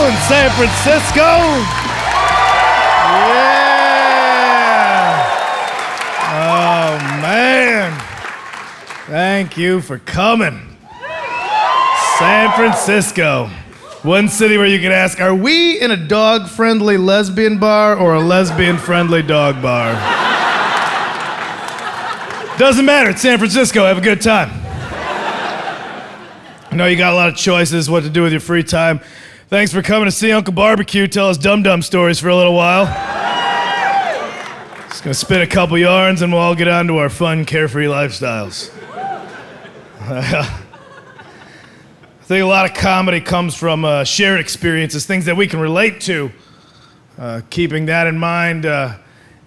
in San Francisco. Yeah. Oh, man. Thank you for coming. San Francisco. One city where you can ask, are we in a dog-friendly lesbian bar or a lesbian-friendly dog bar? Doesn't matter, it's San Francisco, have a good time. I know you got a lot of choices what to do with your free time. Thanks for coming to see Uncle Barbecue tell us dum-dum stories for a little while. Just gonna spit a couple yarns and we'll all get on to our fun, carefree lifestyles. I think a lot of comedy comes from shared experiences, things that we can relate to. Keeping that in mind,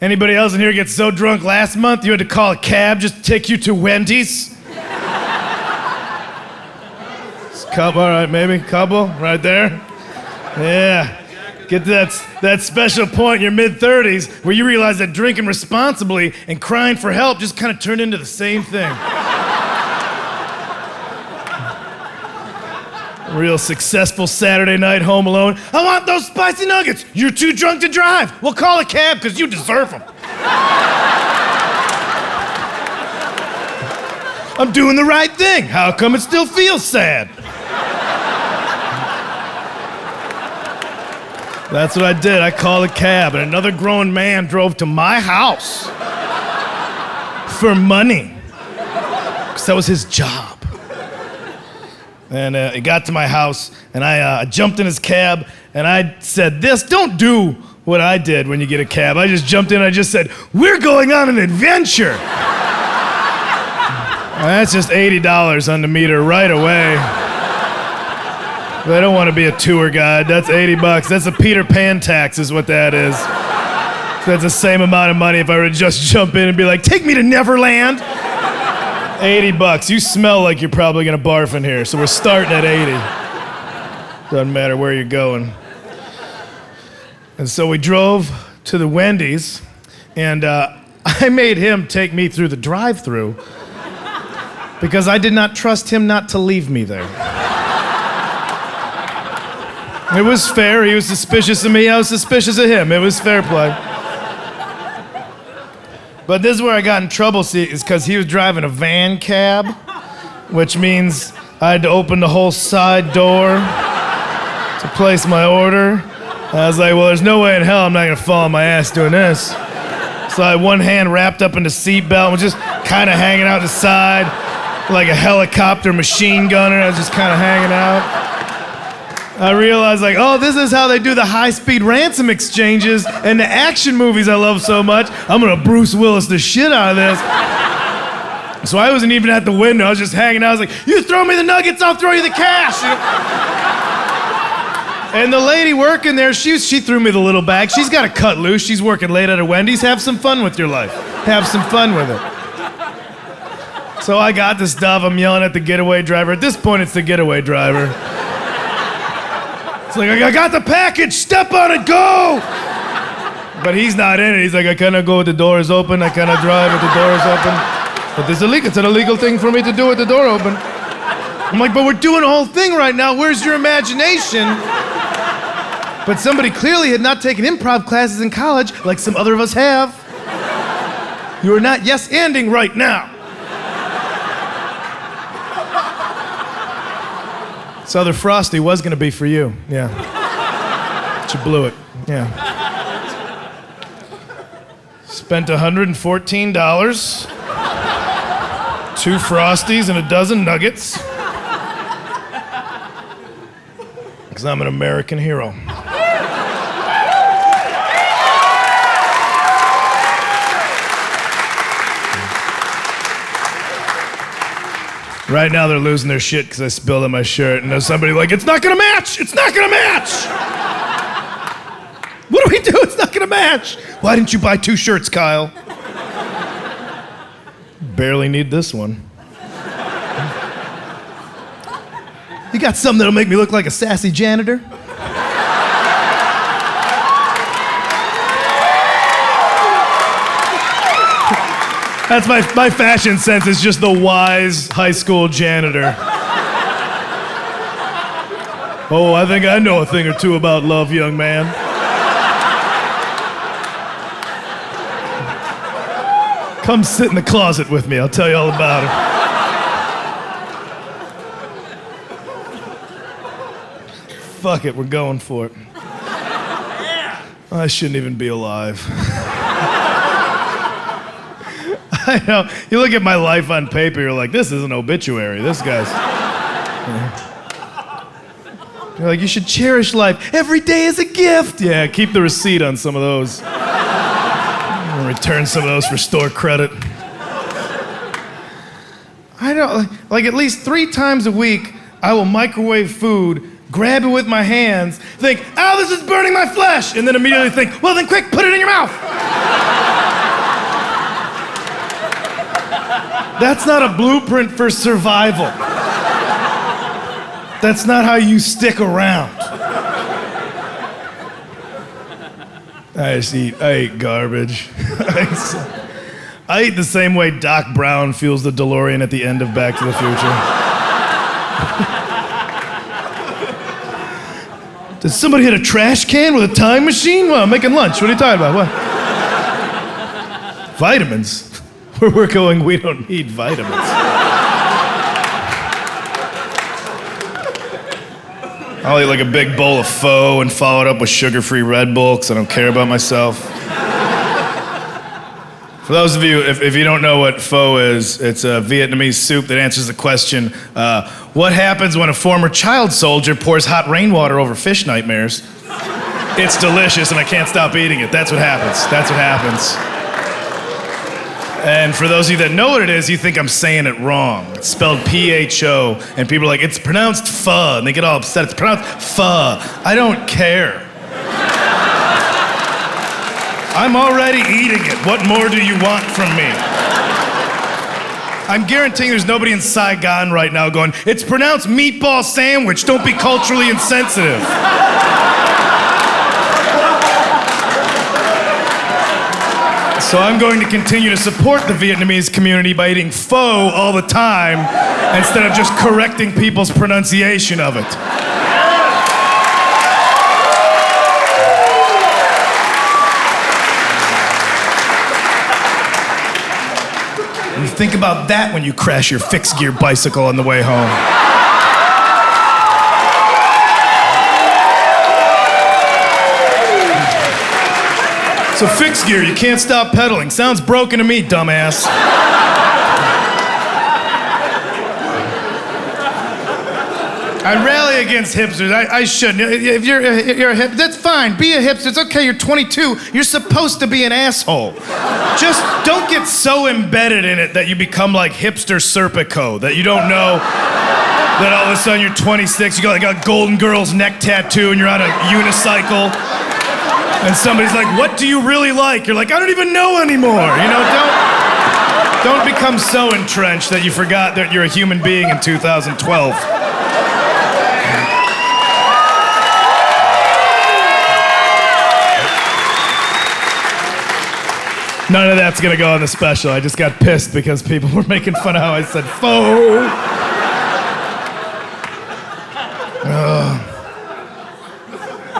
anybody else in here get so drunk last month you had to call a cab just to take you to Wendy's? Couple, all right, maybe couple right there. Yeah, get to that special point in your mid-30s where you realize that drinking responsibly and crying for help just kind of turned into the same thing. Real successful Saturday night home alone. I want those spicy nuggets. You're too drunk to drive. We'll call a cab because you deserve them. I'm doing the right thing. How come it still feels sad? That's what I did. I called a cab and another grown man drove to my house for money because that was his job. And he got to my house, and I jumped in his cab, and I said this, don't do what I did when you get a cab. I just jumped in, and I just said, we're going on an adventure. That's just $80 on the meter right away. But I don't want to be a tour guide. That's $80. That's a Peter Pan tax is what that is. So that's the same amount of money if I were to just jump in and be like, take me to Neverland. $80. You smell like you're probably gonna barf in here, so we're starting at 80. Doesn't matter where you're going. And so we drove to the Wendy's, and I made him take me through the drive-thru because I did not trust him not to leave me there. It was fair. He was suspicious of me. I was suspicious of him. It was fair play. But this is where I got in trouble, see, is because he was driving a van cab, which means I had to open the whole side door to place my order. I was like, well, there's no way in hell I'm not gonna fall on my ass doing this. So I had one hand wrapped up in the seatbelt and was just kind of hanging out the side like a helicopter machine gunner. I was just kind of hanging out. I realized, like, oh, this is how they do the high-speed ransom exchanges and the action movies I love so much. I'm gonna Bruce Willis the shit out of this. So I wasn't even at the window. I was just hanging out. I was like, you throw me the nuggets, I'll throw you the cash. And the lady working there, she threw me the little bag. She's got to cut loose. She's working late at a Wendy's. Have some fun with your life. Have some fun with it. So I got the stuff. I'm yelling at the getaway driver. At this point, it's the getaway driver. It's like, I got the package, step on it, go! But he's not in it. He's like, I cannot go with the doors open. I cannot drive with the doors open. But it's illegal. It's an illegal thing for me to do with the door open. I'm like, but we're doing a whole thing right now. Where's your imagination? But somebody clearly had not taken improv classes in college like some other of us have. You are not yes-anding right now. This other Frosty was gonna be for you, yeah. But you blew it, yeah. Spent $114, 2 Frosties and a dozen nuggets. Because I'm an American hero. Right now they're losing their shit because I spilled on my shirt, and there's somebody like, it's not gonna match! It's not gonna match! What do we do? It's not gonna match! Why didn't you buy 2 shirts, Kyle? Barely need this one. You got something that'll make me look like a sassy janitor? That's my fashion sense is just the wise high school janitor. Oh, I think I know a thing or two about love, young man. Come sit in the closet with me. I'll tell you all about it. Fuck it, we're going for it. I shouldn't even be alive. I know. You look at my life on paper, you're like, this is an obituary. This guy's... You're like, you should cherish life. Every day is a gift. Yeah, keep the receipt on some of those. I'll return some of those for store credit. I don't, like at least 3 times a week, I will microwave food, grab it with my hands, think, oh, this is burning my flesh, and then immediately think, well, then quick, put it in your mouth. That's not a blueprint for survival. That's not how you stick around. I eat garbage. I eat the same way Doc Brown fuels the DeLorean at the end of Back to the Future. Did somebody hit a trash can with a time machine? Well, I'm making lunch. What are you talking about? What? Vitamins? Where we're going, we don't need vitamins. I'll eat like a big bowl of pho and follow it up with sugar-free Red Bull because I don't care about myself. For those of you, if you don't know what pho is, it's a Vietnamese soup that answers the question, what happens when a former child soldier pours hot rainwater over fish nightmares? It's delicious and I can't stop eating it. That's what happens. That's what happens. And for those of you that know what it is, you think I'm saying it wrong. It's spelled P-H-O, and people are like, it's pronounced pho, and they get all upset. It's pronounced pho. I don't care. I'm already eating it. What more do you want from me? I'm guaranteeing there's nobody in Saigon right now going, it's pronounced meatball sandwich. Don't be culturally insensitive. So I'm going to continue to support the Vietnamese community by eating pho all the time instead of just correcting people's pronunciation of it. You think about that when you crash your fixed gear bicycle on the way home. So fixed gear, you can't stop pedaling. Sounds broken to me, dumbass. I rally against hipsters. I shouldn't. If you're a hip, that's fine. Be a hipster. It's okay. You're 22. You're supposed to be an asshole. Just don't get so embedded in it that you become like hipster Serpico, that you don't know that all of a sudden you're 26, you got like a Golden Girls neck tattoo, and you're on a unicycle. And somebody's like, what do you really like? You're like, I don't even know anymore. You know, don't become so entrenched that you forgot that you're a human being in 2012. None of that's gonna go on the special. I just got pissed because people were making fun of how I said faux.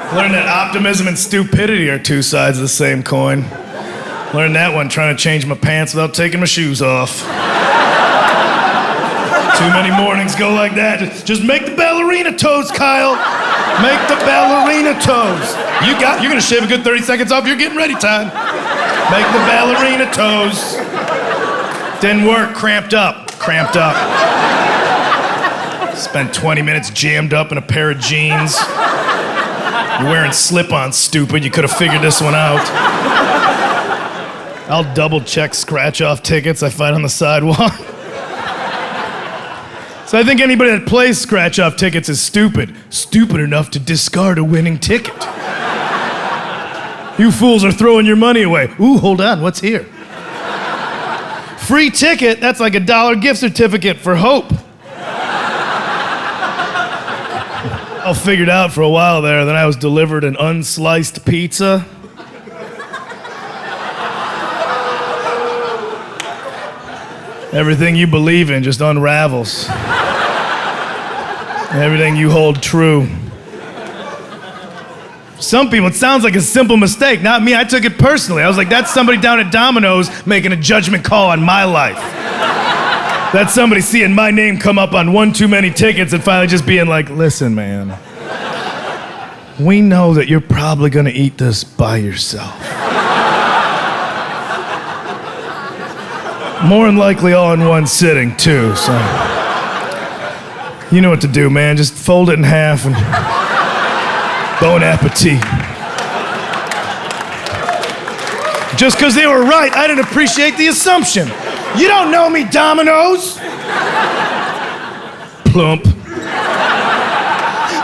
Learned that optimism and stupidity are 2 sides of the same coin. Learned that one trying to change my pants without taking my shoes off. Too many mornings go like that. Just make the ballerina toes, Kyle. Make the ballerina toes. You're gonna shave a good 30 seconds off your getting ready time. Make the ballerina toes. Didn't work, cramped up. Spent 20 minutes jammed up in a pair of jeans. You're wearing slip-ons, stupid. You could have figured this one out. I'll double-check scratch-off tickets I find on the sidewalk. So I think anybody that plays scratch-off tickets is stupid. Stupid enough to discard a winning ticket. You fools are throwing your money away. Ooh, hold on, what's here? Free ticket, that's like a $1 gift certificate for hope. I figured out for a while there, then I was delivered an unsliced pizza. Everything you believe in just unravels. Everything you hold true Some people, it sounds like a simple mistake. Not me, I took it personally. I was like, that's somebody down at Domino's making a judgment call on my life. That's somebody seeing my name come up on one too many tickets and finally just being like, listen, man, we know that you're probably gonna eat this by yourself. More than likely all in one sitting, too, so. You know what to do, man. Just fold it in half and bon appetit. Just because they were right, I didn't appreciate the assumption. You don't know me, Domino's. Plump.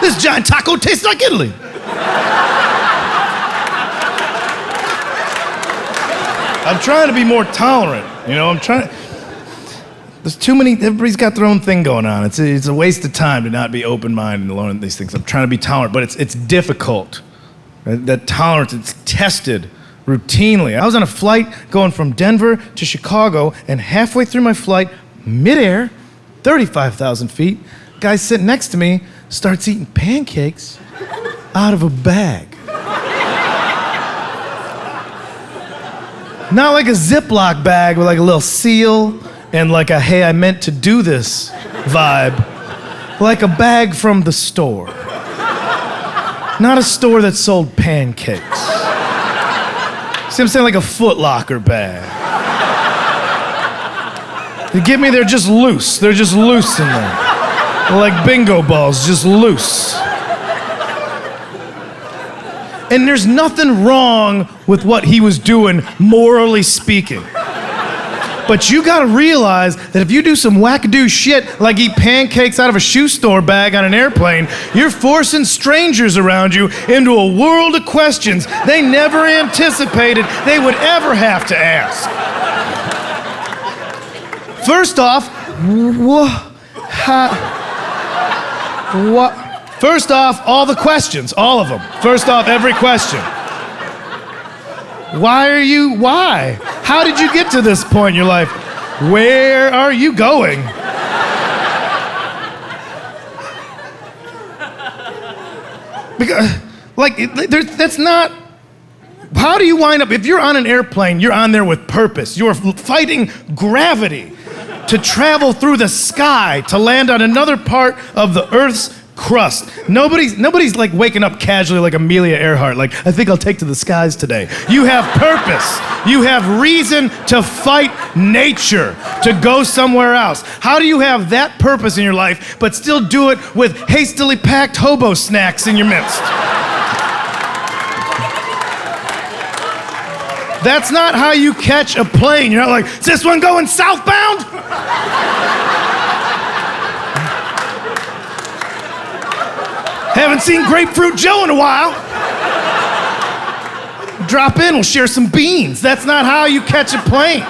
This giant taco tastes like Italy. I'm trying to be more tolerant, you know, there's too many, everybody's got their own thing going on. It's a waste of time to not be open-minded and learn these things. I'm trying to be tolerant, but it's difficult. That tolerance, it's tested routinely. I was on a flight going from Denver to Chicago, and halfway through my flight, midair, 35,000 feet, guy sitting next to me starts eating pancakes out of a bag. Not like a Ziploc bag with like a little seal and like a hey, I meant to do this vibe. Like a bag from the store. Not a store that sold pancakes. See what I'm saying? Like a Foot Locker bag. They get me, they're just loose. They're just loose in there. They're like bingo balls, just loose. And there's nothing wrong with what he was doing, morally speaking. But you gotta realize that if you do some wackadoo shit like eat pancakes out of a shoe store bag on an airplane, you're forcing strangers around you into a world of questions they never anticipated they would ever have to ask. First off, First off, all the questions, all of them. First off, every question. Why? How did you get to this point in your life? Where are you going? Because, that's not, how do you wind up, if you're on an airplane, you're on there with purpose. You're fighting gravity to travel through the sky to land on another part of the Earth's crust. Nobody's like waking up casually like Amelia Earhart, like, I think I'll take to the skies today. You have purpose. You have reason to fight nature, to go somewhere else. How do you have that purpose in your life, but still do it with hastily packed hobo snacks in your midst? That's not how you catch a plane. You're not like, is this one going southbound? Haven't seen Grapefruit Joe in a while. Drop in, we'll share some beans. That's not how you catch a plane.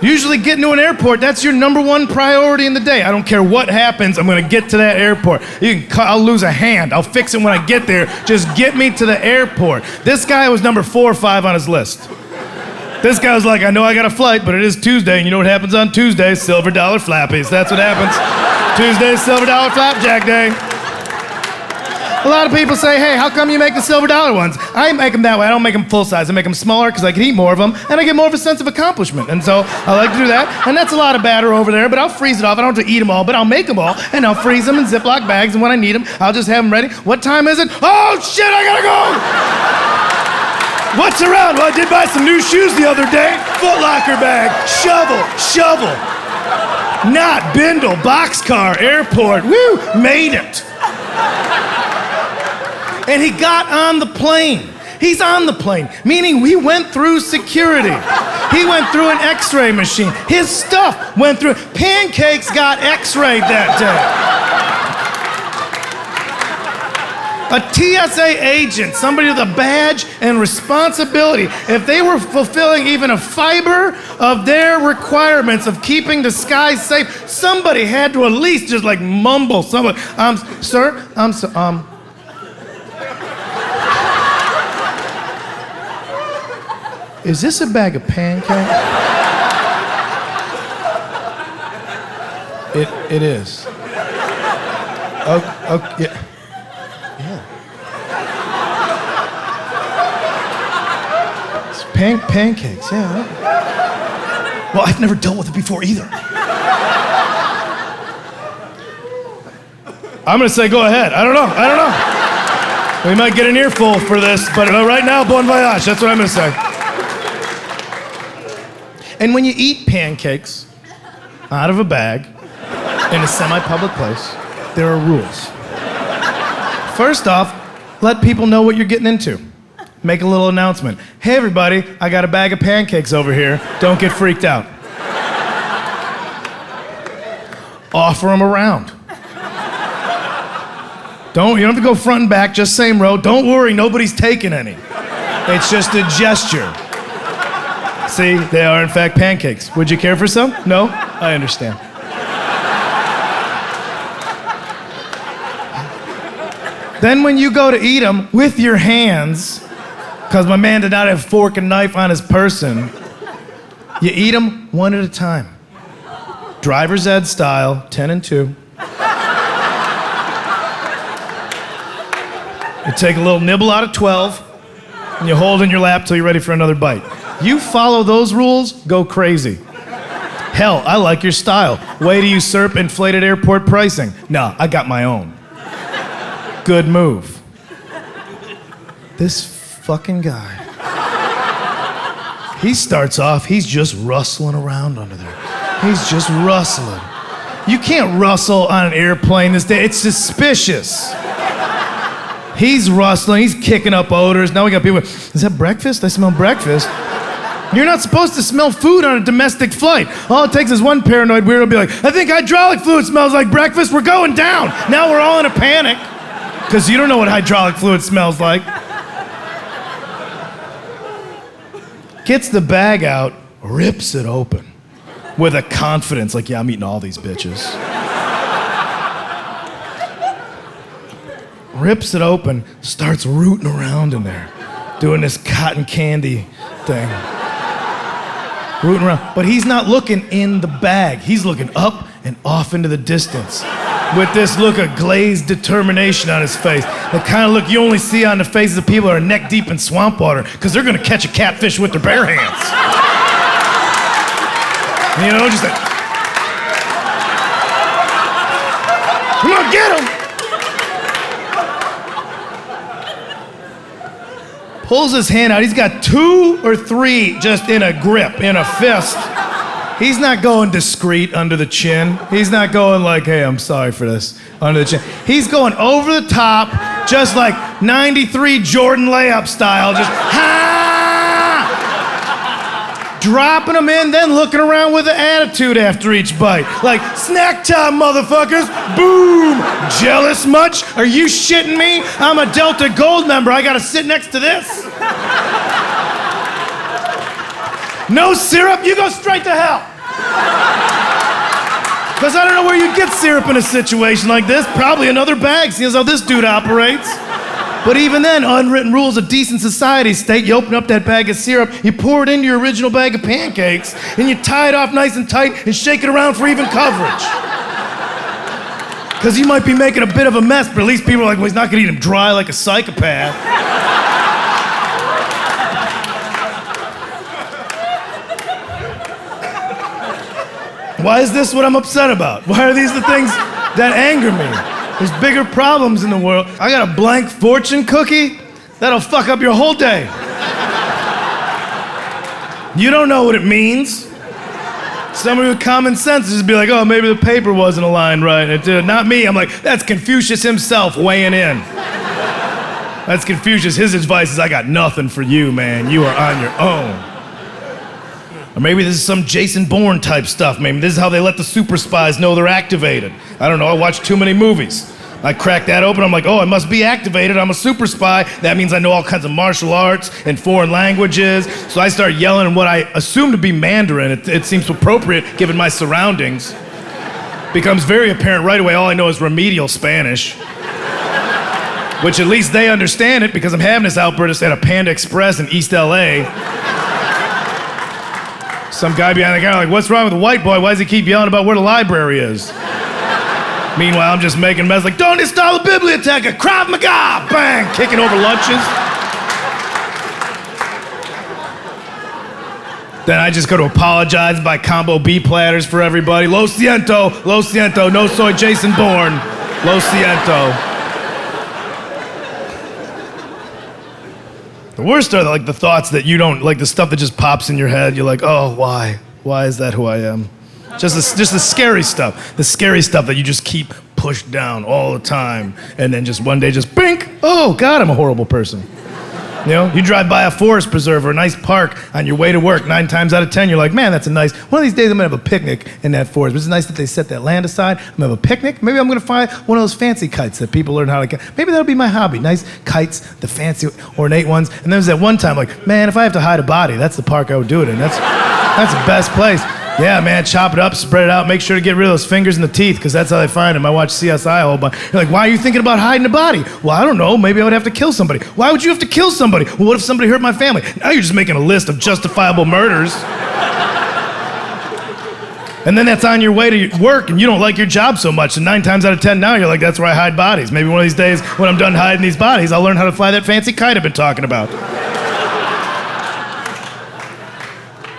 Usually getting to an airport, that's your number one priority in the day. I don't care what happens, I'm gonna get to that airport. I'll lose a hand, I'll fix it when I get there. Just get me to the airport. This guy was number 4 or 5 on his list. This guy was like, I know I got a flight, but it is Tuesday, and you know what happens on Tuesdays? Silver dollar flappies. That's what happens. Tuesday's silver dollar flapjack day. A lot of people say, hey, how come you make the silver dollar ones? I make them that way. I don't make them full size. I make them smaller because I can eat more of them, and I get more of a sense of accomplishment. And so I like to do that, and that's a lot of batter over there, but I'll freeze it off. I don't have to eat them all, but I'll make them all, and I'll freeze them in Ziploc bags, and when I need them, I'll just have them ready. What time is it? Oh, shit, I gotta go! What's around? Well, I did buy some new shoes the other day. Foot Locker bag, shovel. Not Bindle, boxcar, airport. Woo, made it. And he got on the plane. He's on the plane, meaning he went through security. He went through an x-ray machine. His stuff went through. Pancakes got x-rayed that day. A TSA agent, somebody with a badge and responsibility, if they were fulfilling even a fiber of their requirements of keeping the skies safe, somebody had to at least just like mumble something. Sir, is this a bag of pancakes? It is. Oh, yeah. It's pancakes, yeah. Well, I've never dealt with it before either. I'm gonna say go ahead. I don't know. We might get an earful for this, but right now, bon voyage. That's what I'm gonna say. And when you eat pancakes out of a bag in a semi-public place, there are rules. First off, let people know what you're getting into. Make a little announcement. Hey everybody, I got a bag of pancakes over here. Don't get freaked out. Offer them around. You don't have to go front and back, just same row. Don't worry, nobody's taking any. It's just a gesture. See, they are in fact pancakes. Would you care for some? No? I understand. Then when you go to eat them with your hands, because my man did not have fork and knife on his person, you eat them one at a time. Driver's ed style, 10 and 2. You take a little nibble out of 12, and you hold in your lap till you're ready for another bite. You follow those rules, go crazy. Hell, I like your style. Way to usurp inflated airport pricing. No, I got my own. Good move. This fucking guy. He starts off, he's just rustling around under there. He's just rustling. You can't rustle on an airplane this day. It's suspicious. He's rustling, he's kicking up odors. Now we got people, is that breakfast? I smell breakfast. You're not supposed to smell food on a domestic flight. All it takes is one paranoid weirdo to be like, I think hydraulic fluid smells like breakfast, we're going down. Now we're all in a panic, because you don't know what hydraulic fluid smells like. Gets the bag out, rips it open with a confidence, like, yeah, I'm eating all these bitches. Rips it open, starts rooting around in there, doing this cotton candy thing. Rooting around, but he's not looking in the bag. He's looking up and off into the distance with this look of glazed determination on his face. The kind of look you only see on the faces of people that are neck deep in swamp water because they're gonna catch a catfish with their bare hands. You know, just like, come on, get him! Pulls his hand out. He's got 2 or 3 just in a grip, in a fist. He's not going discreet under the chin. He's not going like, hey, I'm sorry for this, under the chin. He's going over the top, just like 93 Jordan layup style, just dropping them in, then looking around with an attitude after each bite. Like, snack time, motherfuckers. Boom. Jealous much? Are you shitting me? I'm a Delta Gold member. I gotta sit next to this. No syrup? You go straight to hell. Because I don't know where you get syrup in a situation like this. Probably another bag, seeing as how this dude operates. But even then, unwritten rules of decent society state you open up that bag of syrup, you pour it into your original bag of pancakes, and you tie it off nice and tight and shake it around for even coverage. Because you might be making a bit of a mess, but at least people are like, well, he's not gonna eat him dry like a psychopath. Why is this what I'm upset about? Why are these the things that anger me? There's bigger problems in the world. I got a blank fortune cookie that'll fuck up your whole day. You don't know what it means. Somebody with common sense would just be like, oh, maybe the paper wasn't aligned right. It did. Not me. I'm like, that's Confucius himself weighing in. That's Confucius. His advice is, I got nothing for you, man. You are on your own. Or maybe this is some Jason Bourne type stuff. Maybe this is how they let the super spies know they're activated. I don't know, I watched too many movies. I crack that open, I'm like, oh, I must be activated, I'm a super spy. That means I know all kinds of martial arts and foreign languages. So I start yelling in what I assume to be Mandarin. It seems appropriate given my surroundings. Becomes very apparent right away, all I know is remedial Spanish. Which at least they understand it because I'm having this outburst at a Panda Express in East LA. Some guy behind the counter like, what's wrong with the white boy? Why does he keep yelling about where the library is? Meanwhile, I'm just making a mess like, "Don't install the biblioteca, Krav Maga!" Bang, kicking over lunches. Then I just go to apologize, buy combo B platters for everybody. Lo siento, no soy Jason Bourne. Lo siento. The worst are like the thoughts that you don't, like the stuff that just pops in your head. You're like, oh, why? Why is that who I am? Just the scary stuff. The scary stuff that you just keep pushed down all the time. And then just one day just bink, oh God, I'm a horrible person. You know, you drive by a forest preserve or a nice park on your way to work, 9 times out of 10, you're like, man, that's a nice, one of these days I'm gonna have a picnic in that forest. It's nice that they set that land aside. I'm gonna have a picnic. Maybe I'm gonna find one of those fancy kites that people learn how to get. Maybe that'll be my hobby. Nice kites, the fancy, ornate ones. And then there's that one time, like, man, if I have to hide a body, that's the park I would do it in. That's the best place. Yeah, man, chop it up, spread it out, make sure to get rid of those fingers and the teeth, because that's how they find them. I watch CSI a whole bunch. You're like, why are you thinking about hiding a body? Well, I don't know, maybe I would have to kill somebody. Why would you have to kill somebody? Well, what if somebody hurt my family? Now you're just making a list of justifiable murders. And then that's on your way to work, and you don't like your job so much, and 9 times out of 10 now, you're like, that's where I hide bodies. Maybe one of these days, when I'm done hiding these bodies, I'll learn how to fly that fancy kite I've been talking about.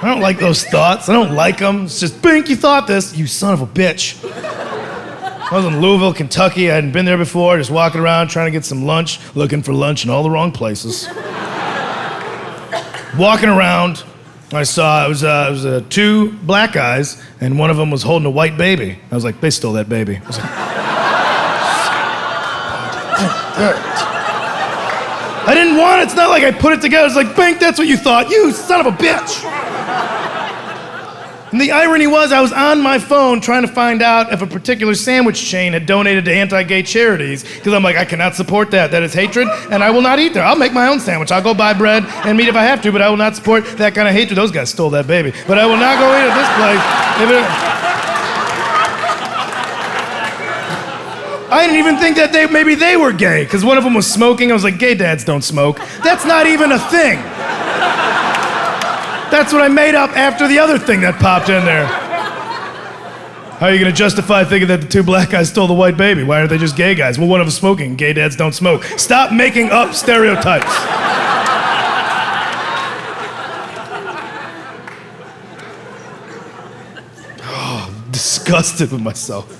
I don't like those thoughts. I don't like them. It's just, bink, you thought this, you son of a bitch. I was in Louisville, Kentucky. I hadn't been there before, just walking around trying to get some lunch, looking for lunch in all the wrong places. Walking around, I saw it was 2 black guys, and one of them was holding a white baby. I was like, they stole that baby. I was like, I didn't want it. It's not like I put it together. It's like, bink, that's what you thought. You son of a bitch. And the irony was, I was on my phone trying to find out if a particular sandwich chain had donated to anti-gay charities, because I'm like, I cannot support that. That is hatred, and I will not eat there. I'll make my own sandwich. I'll go buy bread and meat if I have to, but I will not support that kind of hatred. Those guys stole that baby. But I will not go eat at this place. I didn't even think that maybe they were gay, because one of them was smoking. I was like, gay dads don't smoke. That's not even a thing. That's what I made up after the other thing that popped in there. How are you gonna justify thinking that the 2 black guys stole the white baby? Why aren't they just gay guys? Well, one of them smoking. Gay dads don't smoke. Stop making up stereotypes. Oh, I'm disgusted with myself.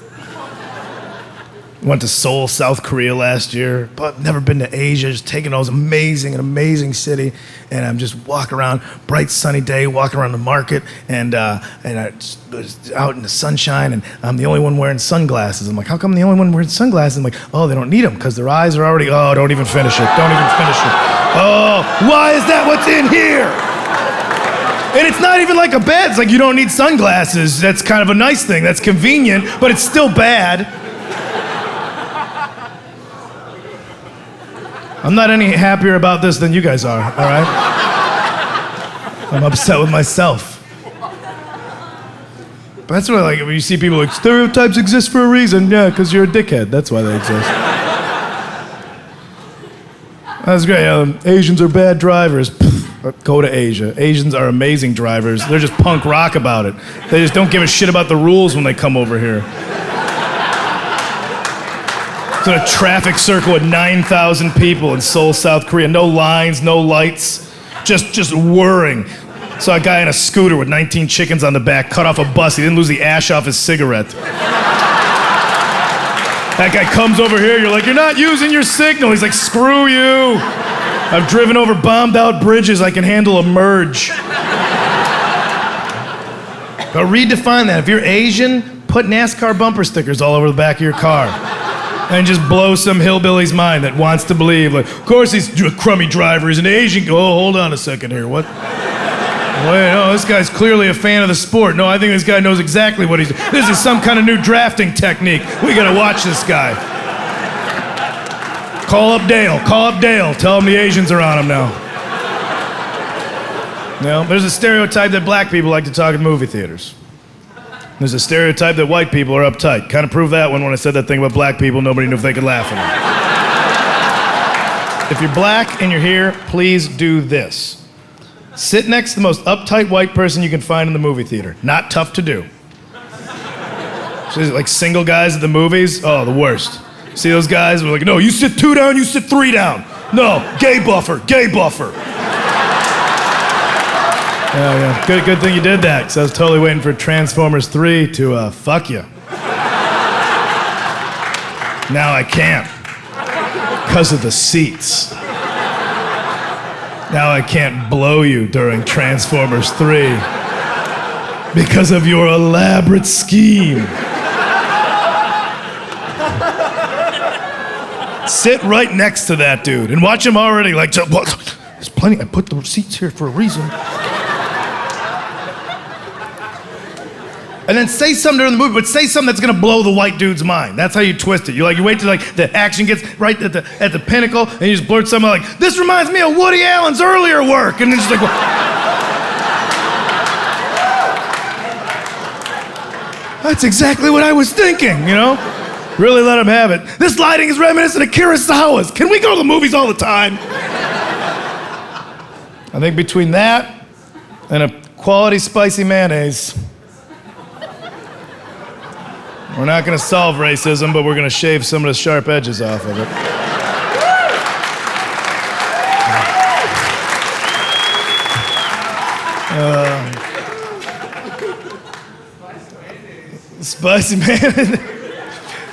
Went to Seoul, South Korea last year, but never been to Asia, just taking all this an amazing city, and I'm just walking around, bright sunny day, walking around the market, and I just was out in the sunshine, and I'm the only one wearing sunglasses. I'm like, how come I'm the only one wearing sunglasses? I'm like, oh, they don't need them, because their eyes are already, oh, don't even finish it. Oh, why is that what's in here? And it's not even like a bad, it's like you don't need sunglasses. That's kind of a nice thing, that's convenient, but it's still bad. I'm not any happier about this than you guys are, all right? I'm upset with myself. But that's what, like, when you see people like, stereotypes exist for a reason. Yeah, because you're a dickhead. That's why they exist. That's great. Asians are bad drivers. Pfft, go to Asia. Asians are amazing drivers. They're just punk rock about it. They just don't give a shit about the rules when they come over here. It's in a traffic circle with 9,000 people in Seoul, South Korea. No lines, no lights, just whirring. Saw a guy on a scooter with 19 chickens on the back, cut off a bus. He didn't lose the ash off his cigarette. That guy comes over here, you're like, you're not using your signal. He's like, screw you. I've driven over bombed out bridges. I can handle a merge. But redefine that. If you're Asian, put NASCAR bumper stickers all over the back of your car. And just blow some hillbilly's mind that wants to believe, like, of course he's a crummy driver, he's an Asian. Oh, hold on a second here, what? Wait, no, this guy's clearly a fan of the sport. No, I think this guy knows exactly what he's doing. This is some kind of new drafting technique. We gotta watch this guy. Call up Dale, tell him the Asians are on him now. No, there's a stereotype that black people like to talk in movie theaters. There's a stereotype that white people are uptight. Kind of proved that one when I said that thing about black people, nobody knew if they could laugh at it. If you're black and you're here, please do this. Sit next to the most uptight white person you can find in the movie theater. Not tough to do. So like single guys at the movies, oh, the worst. See those guys? We're like, no, you sit 2 down, you sit 3 down. No, gay buffer, gay buffer. Yeah. Good thing you did that, because I was totally waiting for Transformers 3 to fuck you. Now I can't, because of the seats. Now I can't blow you during Transformers 3 because of your elaborate scheme. Sit right next to that dude and watch him already like, there's plenty, I put the seats here for a reason. And then say something during the movie, but say something that's gonna blow the white dude's mind. That's how you twist it. You wait till like the action gets right at the pinnacle, and you just blurt something like, "This reminds me of Woody Allen's earlier work," and then just like, that's exactly what I was thinking, you know? Really let him have it. This lighting is reminiscent of Kurosawa's. Can we go to the movies all the time? I think between that and a quality spicy mayonnaise, we're not gonna solve racism, but we're gonna shave some of the sharp edges off of it. Spicy mayonnaise.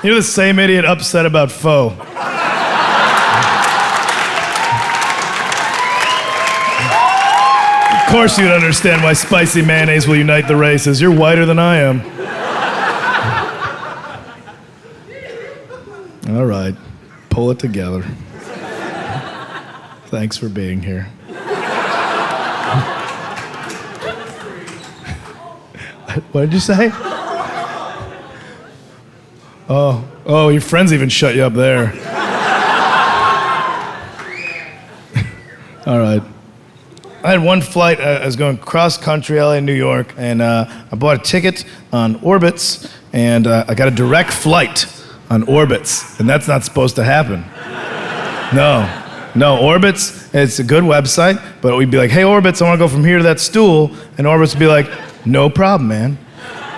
You're the same idiot upset about pho. Of course you'd understand why spicy mayonnaise will unite the races. You're whiter than I am. All right, pull it together. Thanks for being here. What did you say? Oh, your friends even shut you up there. All right. I had one flight, I was going cross country, LA, New York, and I bought a ticket on Orbitz, and I got a direct flight on Orbitz, and that's not supposed to happen. No, Orbitz, it's a good website, but we'd be like, hey, Orbitz, I want to go from here to that stool, and Orbitz would be like, no problem, man.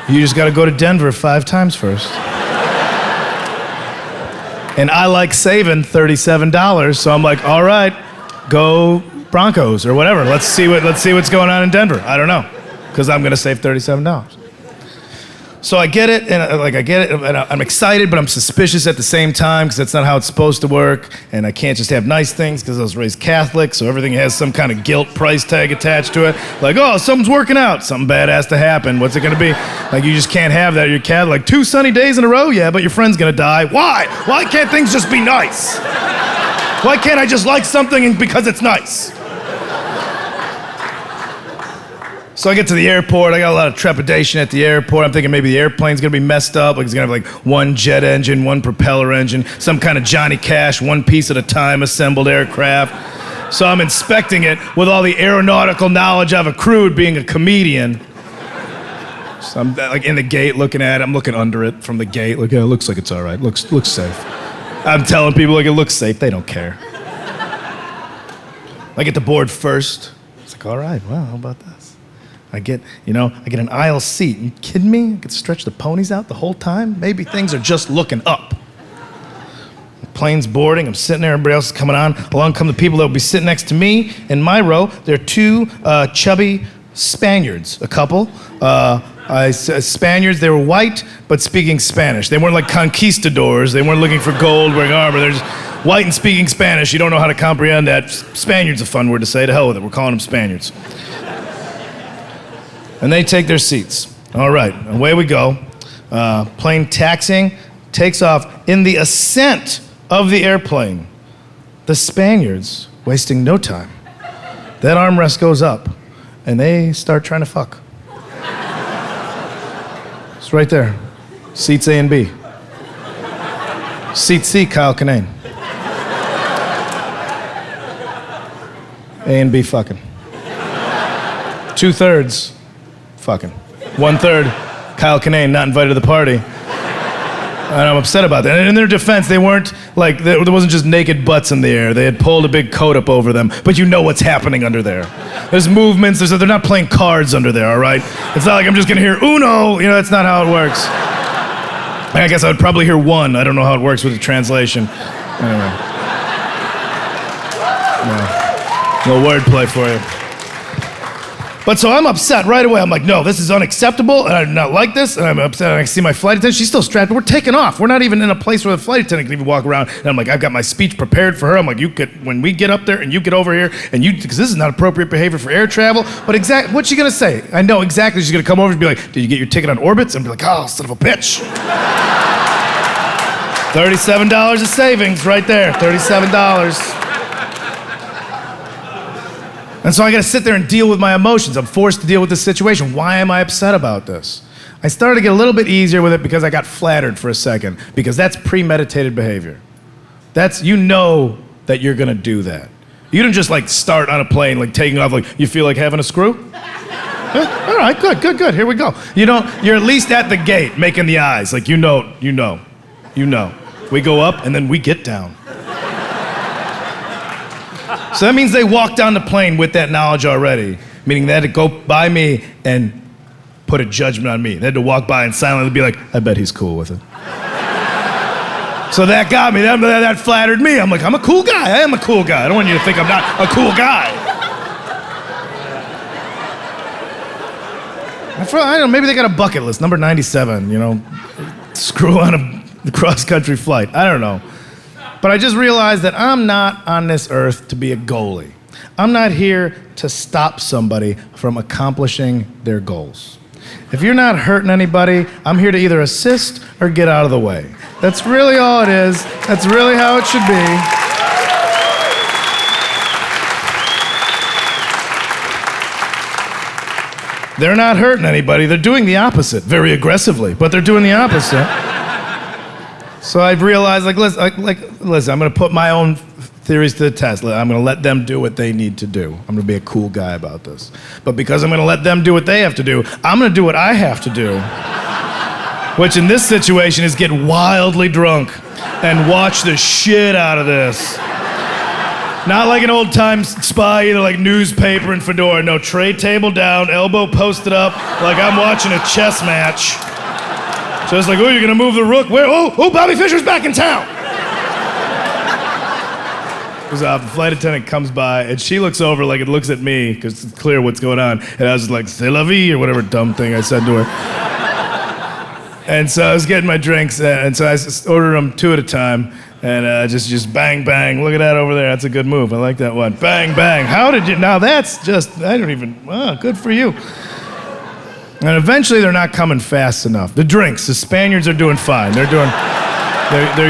You just got to go to Denver 5 times first. And I like saving $37, so I'm like, all right, go Broncos or whatever. Let's see what's going on in Denver. I don't know, because I'm going to save $37. So I get it, and I'm excited, but I'm suspicious at the same time, because that's not how it's supposed to work, and I can't just have nice things, because I was raised Catholic, so everything has some kind of guilt price tag attached to it. Like, oh, something's working out, something bad has to happen, what's it gonna be? Like, you just can't have that, you're Catholic. 2 sunny days in a row, yeah, but your friend's gonna die. Why? Why can't things just be nice? Why can't I just like something because it's nice? So I get to the airport, I got a lot of trepidation at the airport. I'm thinking maybe the airplane's gonna be messed up, like it's gonna have like 1 jet engine, 1 propeller engine, some kind of Johnny Cash, 1 piece at a time assembled aircraft. So I'm inspecting it with all the aeronautical knowledge I've accrued being a comedian. So I'm like in the gate looking at it, I'm looking under it from the gate, like, yeah, it looks like it's all right, looks safe. I'm telling people like it looks safe, they don't care. I get to board first. It's like, all right, well, how about this? I get an aisle seat. You kidding me? I get to stretch the ponies out the whole time? Maybe things are just looking up. The plane's boarding, I'm sitting there, everybody else is coming on. Along come the people that will be sitting next to me in my row. They're 2 chubby Spaniards, a couple. Spaniards, they were white, but speaking Spanish. They weren't like conquistadors. They weren't looking for gold, wearing armor. They're just white and speaking Spanish. You don't know how to comprehend that. Spaniard's a fun word to say. To hell with it. We're calling them Spaniards. And they take their seats. All right, away we go. Plane taxiing, takes off. In the ascent of the airplane, the Spaniards, wasting no time, that armrest goes up, and they start trying to fuck. It's right there. Seats A and B. Seat C, Kyle Kinane. A and B fucking. 2/3 fucking. 1/3, Kyle Kinane, not invited to the party. And I'm upset about that. And in their defense, they weren't like, there wasn't just naked butts in the air. They had pulled a big coat up over them. But you know what's happening under there. There's movements, they're not playing cards under there, all right? It's not like I'm just gonna hear Uno, that's not how it works. I guess I would probably hear one. I don't know how it works with the translation. Anyway. Yeah. Little wordplay for you. But so I'm upset right away. I'm like, no, this is unacceptable, and I do not like this, and I'm upset. And I see my flight attendant. She's still strapped, but we're taking off. We're not even in a place where the flight attendant can even walk around. And I'm like, I've got my speech prepared for her. I'm like, when we get up there and you get over here, because this is not appropriate behavior for air travel. But what's she gonna say? I know exactly. She's gonna come over and be like, did you get your ticket on Orbitz? And be like, oh, son of a bitch. $37 of savings right there. $37. And so I gotta sit there and deal with my emotions. I'm forced to deal with this situation. Why am I upset about this? I started to get a little bit easier with it because I got flattered for a second, because that's premeditated behavior. You know that you're gonna do that. You don't just like start on a plane, like taking off, like you feel like having a screw? All right, good, here we go. You're at least at the gate making the eyes, like you know. We go up and then we get down. So that means they walk down the plane with that knowledge already, meaning they had to go by me and put a judgment on me. They had to walk by and silently be like, I bet he's cool with it. So that got me, that flattered me. I'm like, I'm a cool guy, I am a cool guy. I don't want you to think I'm not a cool guy. I don't know, maybe they got a bucket list, number 97, screw on a cross-country flight. I don't know. But I just realized that I'm not on this earth to be a goalie. I'm not here to stop somebody from accomplishing their goals. If you're not hurting anybody, I'm here to either assist or get out of the way. That's really all it is. That's really how it should be. They're not hurting anybody. They're doing the opposite, very aggressively, but they're doing the opposite. So I've realized, listen, I'm gonna put my own theories to the test. I'm gonna let them do what they need to do. I'm gonna be a cool guy about this. But because I'm gonna let them do what they have to do, I'm gonna do what I have to do. Which in this situation is get wildly drunk and watch the shit out of this. Not like an old-time spy, either like newspaper and fedora. No, tray table down, elbow posted up, like I'm watching a chess match. So it's like, oh, you're gonna move the rook? Where? Oh, Bobby Fischer's back in town. The flight attendant comes by, and she looks over like it looks at me, because it's clear what's going on. And I was just like, c'est la vie, or whatever dumb thing I said to her. And so I was getting my drinks, and so I ordered them 2 at a time, and just bang, bang. Look at that over there, that's a good move. I like that one. Bang, bang. How did you, now that's just, I don't even, good for you. And eventually they're not coming fast enough. The drinks, the Spaniards are doing fine. They're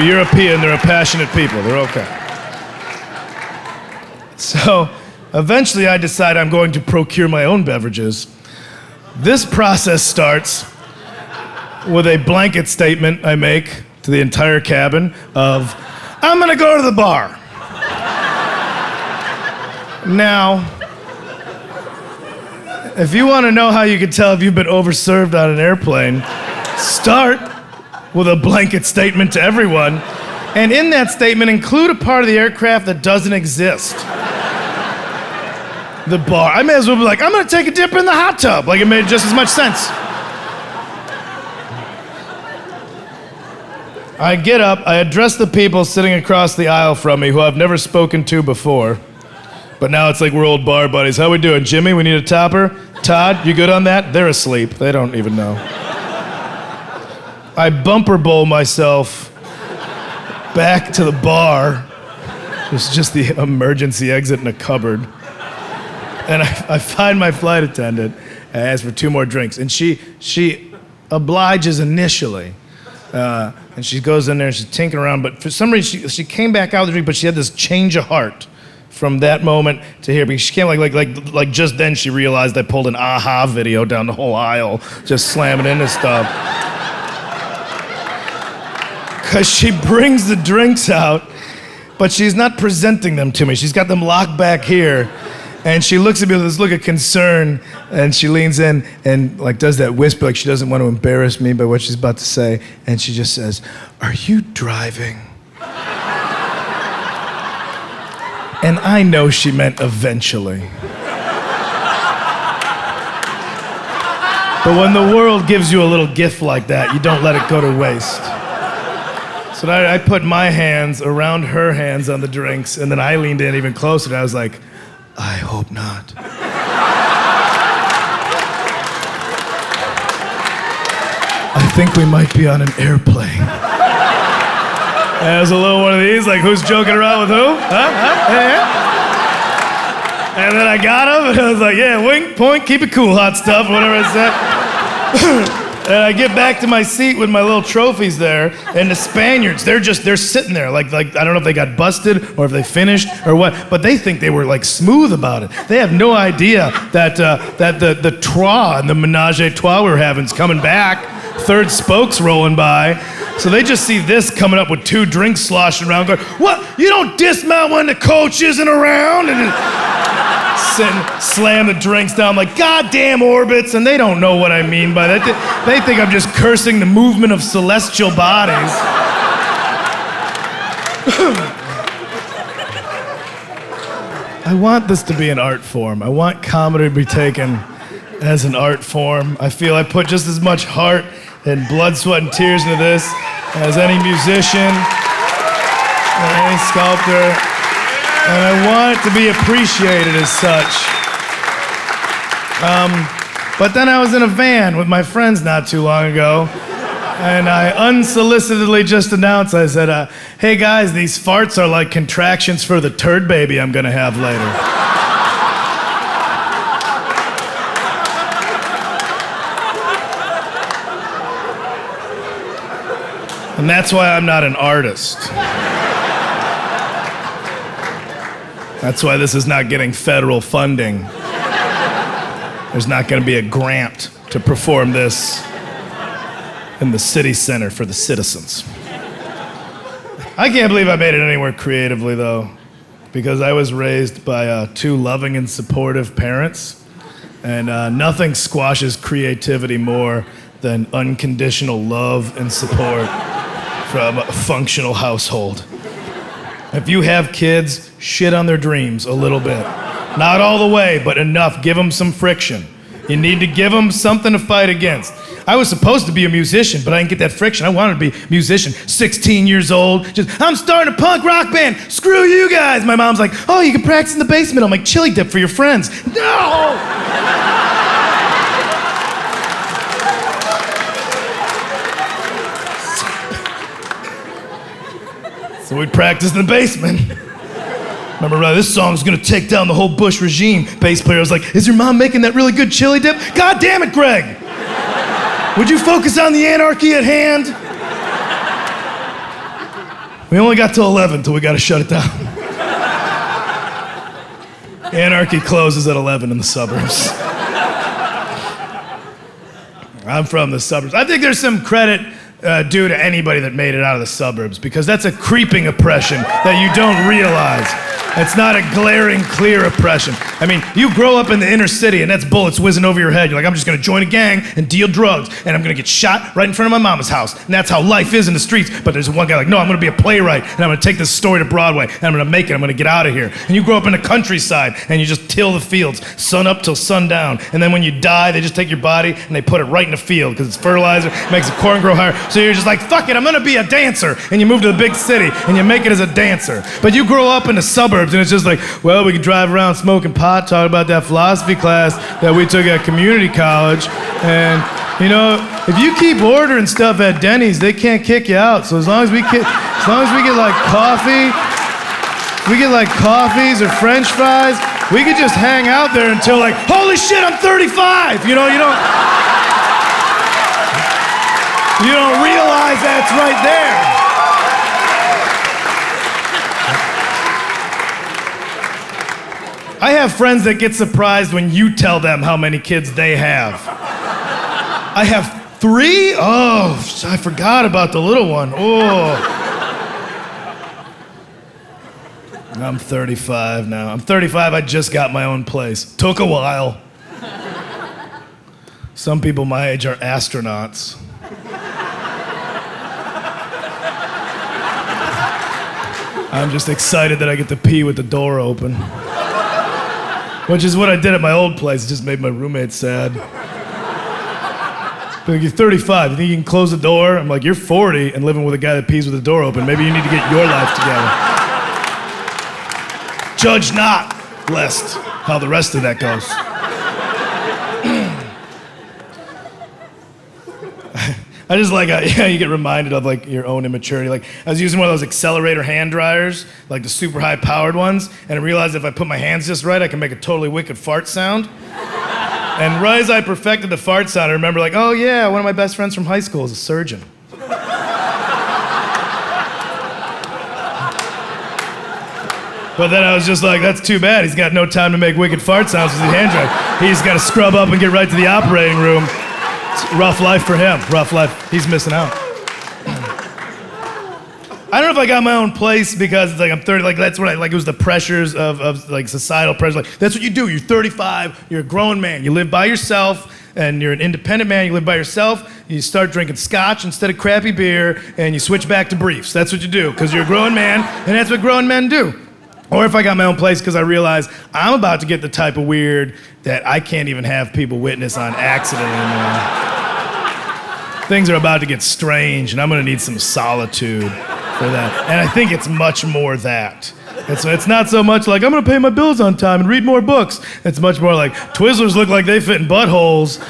European, they're a passionate people, they're okay. So eventually I decide I'm going to procure my own beverages. This process starts with a blanket statement I make to the entire cabin of, I'm gonna go to the bar. Now, if you want to know how you can tell if you've been overserved on an airplane, start with a blanket statement to everyone, and in that statement include a part of the aircraft that doesn't exist. The bar. I may as well be like, I'm gonna take a dip in the hot tub. Like it made just as much sense. I get up, I address the people sitting across the aisle from me who I've never spoken to before. But now it's like we're old bar buddies. How we doing? Jimmy, we need a topper? Todd, you good on that? They're asleep. They don't even know. I bumper bowl myself back to the bar. There's just the emergency exit in a cupboard. And I find my flight attendant. I ask for 2 more drinks. And she obliges initially. And she goes in there and she's tinkering around. But for some reason, she came back out of the drink, but she had this change of heart from that moment to here, because she came like just then she realized I pulled an Aha video down the whole aisle, just slamming into stuff. Because she brings the drinks out, but she's not presenting them to me. She's got them locked back here, and she looks at me with this look of concern, and she leans in and like does that whisper, like she doesn't want to embarrass me by what she's about to say, and she just says, "Are you driving?" And I know she meant eventually. But when the world gives you a little gift like that, you don't let it go to waste. So I put my hands around her hands on the drinks, and then I leaned in even closer, and I was like, I hope not. I think we might be on an airplane. And it was a little one of these, like, who's joking around with who? Yeah. And then I got him, and I was like, yeah, wink, point, keep it cool, hot stuff, whatever I said. And I get back to my seat with my little trophies there, and the Spaniards, they're sitting there, like I don't know if they got busted or if they finished or what, but they think they were like smooth about it. They have no idea that the trois and the menage a trois we're having's coming back, third spoke's rolling by. So they just see this coming up with 2 drinks sloshing around, going, what? You don't dismount when the coach isn't around? And slam the drinks down like goddamn orbits, and they don't know what I mean by that. They think I'm just cursing the movement of celestial bodies. I want this to be an art form. I want comedy to be taken as an art form. I feel I put just as much heart and blood, sweat, and tears into this as any musician or any sculptor. And I want it to be appreciated as such. But then I was in a van with my friends not too long ago, and I unsolicitedly just announced, I said, hey guys, these farts are like contractions for the turd baby I'm gonna have later. And that's why I'm not an artist. That's why this is not getting federal funding. There's not going to be a grant to perform this in the city center for the citizens. I can't believe I made it anywhere creatively, though, because I was raised by 2 loving and supportive parents, and nothing squashes creativity more than unconditional love and support from a functional household. If you have kids, shit on their dreams a little bit. Not all the way, but enough. Give them some friction. You need to give them something to fight against. I was supposed to be a musician, but I didn't get that friction. I wanted to be a musician, 16 years old. Just, I'm starting a punk rock band. Screw you guys. My mom's like, oh, you can practice in the basement. I'm like, chili dip for your friends. No! So we practiced in the basement. Remember, this song's gonna take down the whole Bush regime. Bass player was like, is your mom making that really good chili dip? God damn it, Greg! Would you focus on the anarchy at hand? We only got till 11 till we gotta shut it down. Anarchy closes at 11 in the suburbs. I'm from the suburbs. I think there's some credit due to anybody that made it out of the suburbs, because that's a creeping oppression that you don't realize. It's not a glaring, clear oppression. I mean, you grow up in the inner city and that's bullets whizzing over your head. You're like, I'm just gonna join a gang and deal drugs, and I'm gonna get shot right in front of my mama's house. And that's how life is in the streets. But there's one guy like, no, I'm gonna be a playwright, and I'm gonna take this story to Broadway, and I'm gonna make it, I'm gonna get out of here. And you grow up in the countryside and you just till the fields, sun up till sundown. And then when you die, they just take your body and they put it right in the field because it's fertilizer, makes the corn grow higher. So you're just like, fuck it, I'm gonna be a dancer. And you move to the big city and you make it as a dancer. But you grow up in the suburbs and it's just like, well, we can drive around smoking pot, talk about that philosophy class that we took at community college. And, you know, if you keep ordering stuff at Denny's, they can't kick you out. So as long as we get like coffee, we get like coffees or French fries, we could just hang out there until like, holy shit, I'm 35. You know, you don't realize that's right there. I have friends that get surprised when you tell them how many kids they have. I have 3? Oh, I forgot about the little one. Oh. I'm 35 now. I'm 35, I just got my own place. Took a while. Some people my age are astronauts. I'm just excited that I get to pee with the door open. Which is what I did at my old place. It just made my roommate sad. Like, you're 35. You think you can close the door? I'm like, you're 40 and living with a guy that pees with the door open. Maybe you need to get your life together. Judge not, lest how the rest of that goes. I just like, you get reminded of like your own immaturity. Like, I was using one of those accelerator hand dryers, like the super high powered ones, and I realized if I put my hands just right, I can make a totally wicked fart sound. And right as I perfected the fart sound, I remember like, oh yeah, one of my best friends from high school is a surgeon. But then I was just like, that's too bad. He's got no time to make wicked fart sounds with his hand dryer. He's got to scrub up and get right to the operating room. Rough life for him, rough life. He's missing out. I don't know if I got my own place because it's like I'm 30, like that's what it was the pressures of like societal pressures. Like, that's what you do, you're 35, you're a grown man, you live by yourself, and you're an independent man, you live by yourself, you start drinking scotch instead of crappy beer, and you switch back to briefs. That's what you do, because you're a grown man, and that's what grown men do. Or if I got my own place because I realize I'm about to get the type of weird that I can't even have people witness on accident anymore. Things are about to get strange, and I'm gonna need some solitude for that. And I think it's much more that. It's not so much like, I'm gonna pay my bills on time and read more books. It's much more like, Twizzlers look like they fit in buttholes.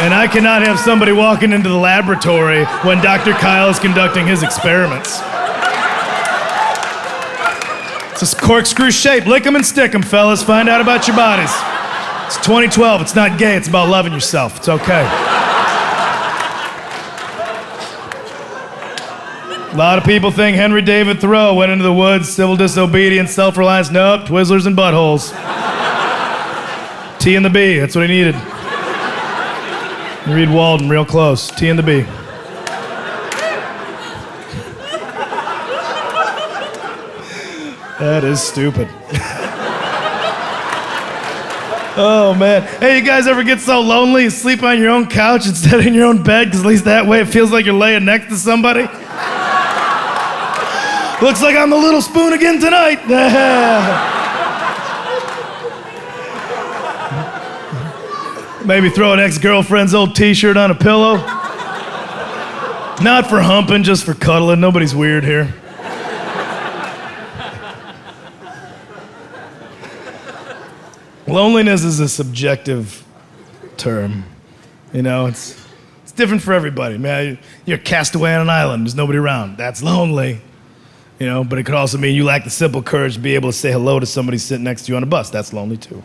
And I cannot have somebody walking into the laboratory when Dr. Kyle is conducting his experiments. It's a corkscrew shape. Lick 'em and stick 'em, fellas. Find out about your bodies. It's 2012. It's not gay. It's about loving yourself. It's okay. A lot of people think Henry David Thoreau went into the woods, civil disobedience, self-reliance. Nope, Twizzlers and buttholes. T and the B, that's what he needed. You read Walden real close. T and the B. That is stupid. Oh, man. Hey, you guys ever get so lonely you sleep on your own couch instead of in your own bed? Because at least that way it feels like you're laying next to somebody. Looks like I'm the little spoon again tonight. Maybe throw an ex-girlfriend's old t-shirt on a pillow. Not for humping, just for cuddling. Nobody's weird here. Loneliness is a subjective term. You know, it's different for everybody. Man, you're a castaway on an island. There's nobody around. That's lonely. You know, but it could also mean you lack the simple courage to be able to say hello to somebody sitting next to you on a bus. That's lonely too.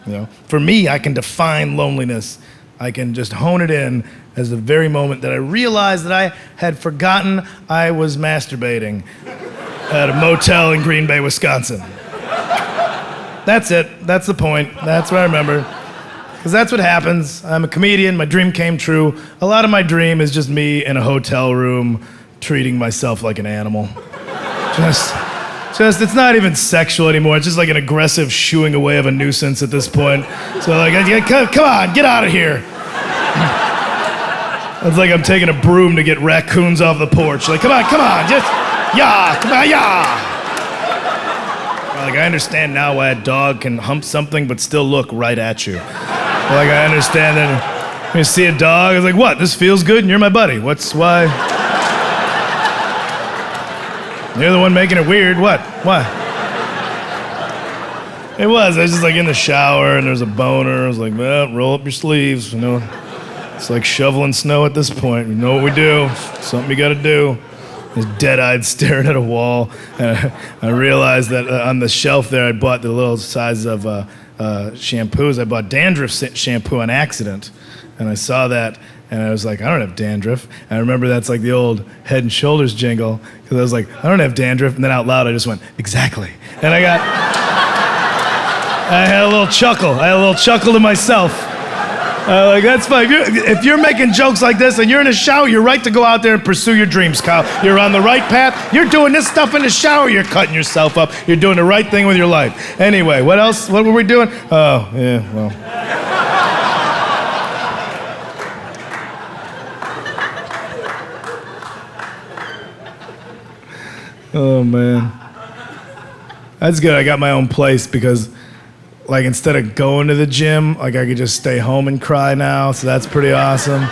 You know, for me, I can define loneliness. I can just hone it in as the very moment that I realized that I had forgotten I was masturbating at a motel in Green Bay, Wisconsin. That's it. That's the point. That's what I remember. Because that's what happens. I'm a comedian. My dream came true. A lot of my dream is just me in a hotel room treating myself like an animal. Just, it's not even sexual anymore. It's just like an aggressive shooing away of a nuisance at this point. So like, come on, get out of here. It's like I'm taking a broom to get raccoons off the porch. Like, come on, just, yeah, come on, yeah. Like, I understand now why a dog can hump something but still look right at you. Like, I understand that when you see a dog, it's like, what, this feels good and you're my buddy. Why? You're the one making it weird. What? It was. I was just like in the shower and there was a boner. I was like, well, roll up your sleeves. You know, it's like shoveling snow at this point. You know what we do. Something you got to do. Just dead-eyed staring at a wall. And I realized that on the shelf there, I bought the little size of shampoos. I bought dandruff shampoo on accident. And I saw that. And I was like, I don't have dandruff. And I remember that's like the old Head and Shoulders jingle. Because I was like, I don't have dandruff. And then out loud, I just went, exactly. And I had a little chuckle. I had a little chuckle to myself. Like, that's fine. If you're making jokes like this and you're in a shower, you're right to go out there and pursue your dreams, Kyle. You're on the right path. You're doing this stuff in the shower. You're cutting yourself up. You're doing the right thing with your life. Anyway, what else? What were we doing? Oh, yeah, well. Oh, man. That's good. I got my own place because like instead of going to the gym, like I could just stay home and cry now, so that's pretty awesome.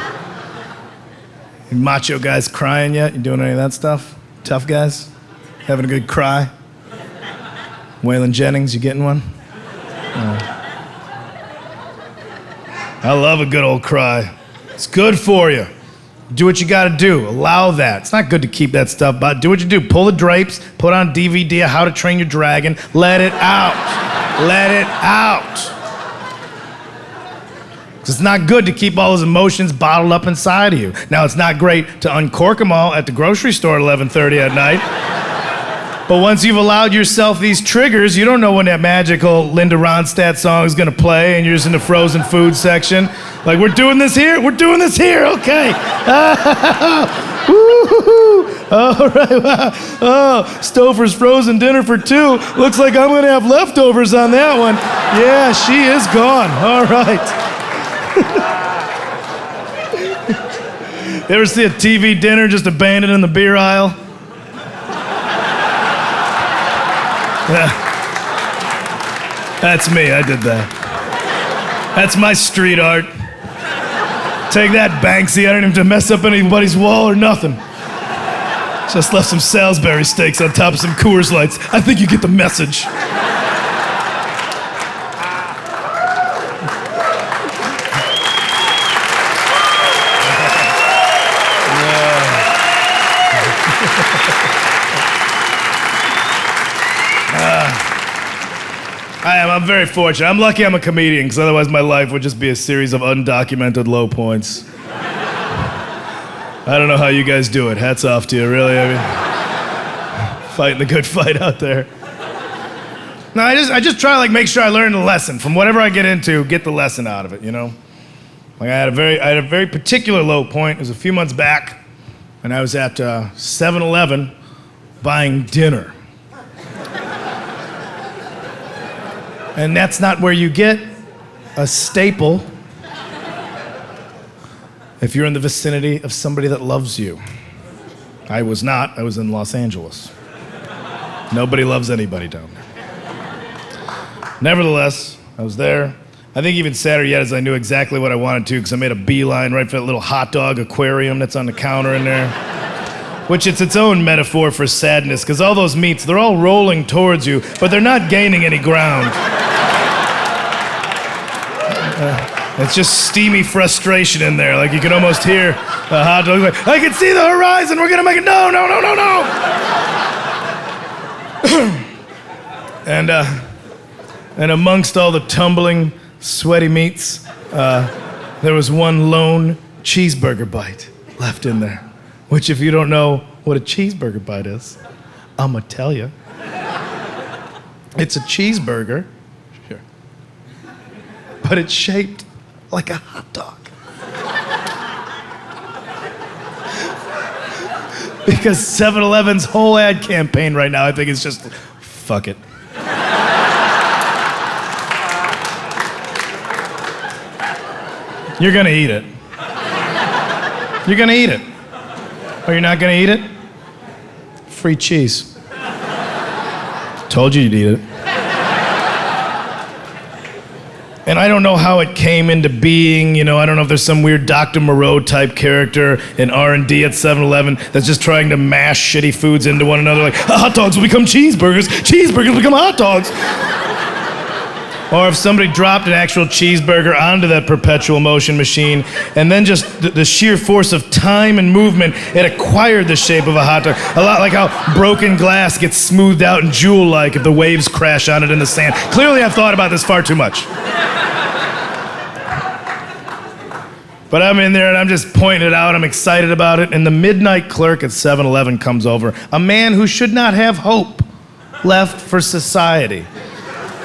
Macho guys crying yet? You doing any of that stuff? Tough guys? Having a good cry? Waylon Jennings, you getting one? I love a good old cry. It's good for you. Do what you gotta do. Allow that. It's not good to keep that stuff, but do what you do. Pull the drapes, put on DVD of How to Train Your Dragon, let it out. Let it out. 'Cause it's not good to keep all those emotions bottled up inside of you. Now, it's not great to uncork them all at the grocery store at 11:30 at night. But once you've allowed yourself these triggers, you don't know when that magical Linda Ronstadt song is gonna play and you're just in the frozen food section. Like, we're doing this here? We're doing this here, okay. Woo-hoo-hoo. All right, wow. Oh, Stouffer's frozen dinner for two. Looks like I'm gonna have leftovers on that one. Yeah, she is gone, all right. You ever see a TV dinner just abandoned in the beer aisle? Yeah. That's me, I did that. That's my street art. Take that, Banksy. I don't even have to mess up anybody's wall or nothing. Just left some Salisbury steaks on top of some Coors Lights. I think you get the message. I'm very fortunate. I'm lucky I'm a comedian, because otherwise my life would just be a series of undocumented low points. I don't know how you guys do it. Hats off to you, really. I mean, fighting the good fight out there. No, I just try to like make sure I learn the lesson from whatever I get into. Get the lesson out of it, you know. Like I had a very particular low point. It was a few months back, and I was at 7-Eleven buying dinner. And that's not where you get a staple if you're in the vicinity of somebody that loves you. I was not. I was in Los Angeles. Nobody loves anybody down there. Nevertheless, I was there. I think even sadder yet is I knew exactly what I wanted to, because I made a beeline right for that little hot dog aquarium that's on the counter in there. Which it's its own metaphor for sadness, because all those meats, they're all rolling towards you, but they're not gaining any ground. It's just steamy frustration in there. Like you can almost hear a hot dog like, I can see the horizon, we're gonna make it, no. And amongst all the tumbling, sweaty meats, there was one lone cheeseburger bite left in there. Which, if you don't know what a cheeseburger bite is, I'm gonna tell you. It's a cheeseburger, sure, but it's shaped like a hot dog. Because 7-Eleven's whole ad campaign right now, I think, is just, fuck it. You're gonna eat it. You're gonna eat it. Oh, you're not gonna eat it? Free cheese. Told you you'd eat it. And I don't know how it came into being, you know, I don't know if there's some weird Dr. Moreau type character in R&D at 7-Eleven that's just trying to mash shitty foods into one another, like hot dogs will become cheeseburgers, cheeseburgers will become hot dogs. Or if somebody dropped an actual cheeseburger onto that perpetual motion machine, and then just the sheer force of time and movement, it acquired the shape of a hot dog. A lot like how broken glass gets smoothed out and jewel-like if the waves crash on it in the sand. Clearly, I've thought about this far too much. But I'm in there and I'm just pointing it out, I'm excited about it, and the midnight clerk at 7-Eleven comes over, a man who should not have hope left for society.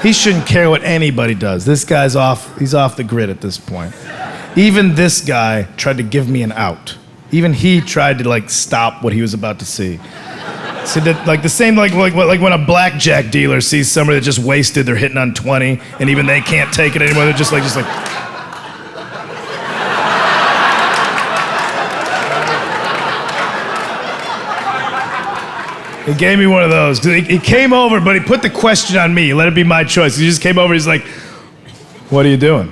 He shouldn't care what anybody does. This guy's he's off the grid at this point. Even this guy tried to give me an out. Even he tried to like stop what he was about to see. So that, like the same like when a blackjack dealer sees somebody that just wasted, they're hitting on 20, and even they can't take it anymore, they're just like He gave me one of those. He came over, but he put the question on me. He let it be my choice. He just came over, he's like, what are you doing?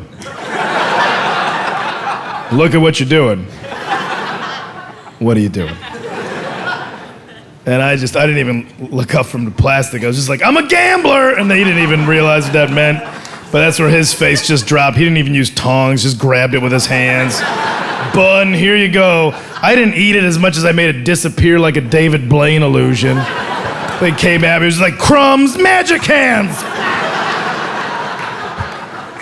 Look at what you're doing. What are you doing? And I didn't even look up from the plastic. I was just like, I'm a gambler! And he didn't even realize what that meant. But that's where his face just dropped. He didn't even use tongs, just grabbed it with his hands. Bun, here you go. I didn't eat it as much as I made it disappear like a David Blaine illusion. They came at me, it was like, crumbs, magic hands!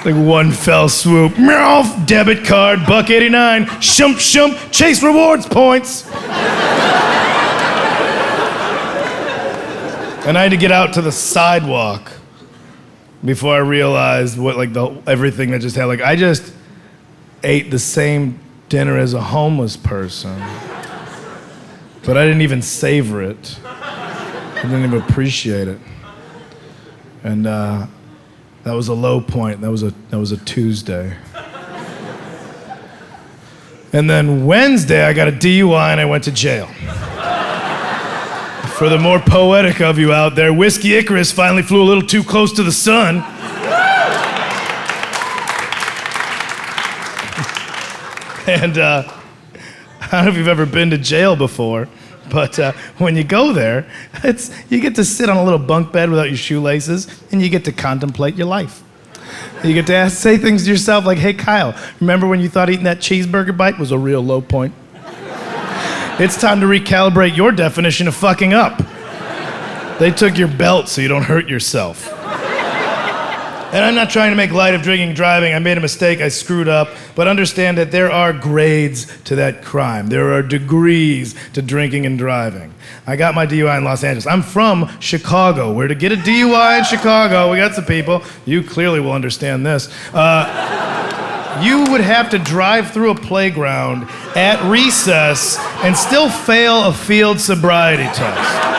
Like one fell swoop. Meow, debit card, $1.89. Shump, shump, Chase rewards points. And I had to get out to the sidewalk before I realized what, like, everything that just happened. Like, I just ate the same dinner as a homeless person, but I didn't even savor it. I didn't even appreciate it. And that was a low point. That was a Tuesday. And then Wednesday, I got a DUI and I went to jail. For the more poetic of you out there, Whiskey Icarus finally flew a little too close to the sun. And I don't know if you've ever been to jail before, but when you go there, you get to sit on a little bunk bed without your shoelaces, and you get to contemplate your life. You get to say things to yourself like, hey, Kyle, remember when you thought eating that cheeseburger bite was a real low point? It's time to recalibrate your definition of fucking up. They took your belt so you don't hurt yourself. And I'm not trying to make light of drinking and driving. I made a mistake, I screwed up. But understand that there are grades to that crime. There are degrees to drinking and driving. I got my DUI in Los Angeles. I'm from Chicago, where to get a DUI in Chicago, we got some people. You clearly will understand this. You would have to drive through a playground at recess and still fail a field sobriety test.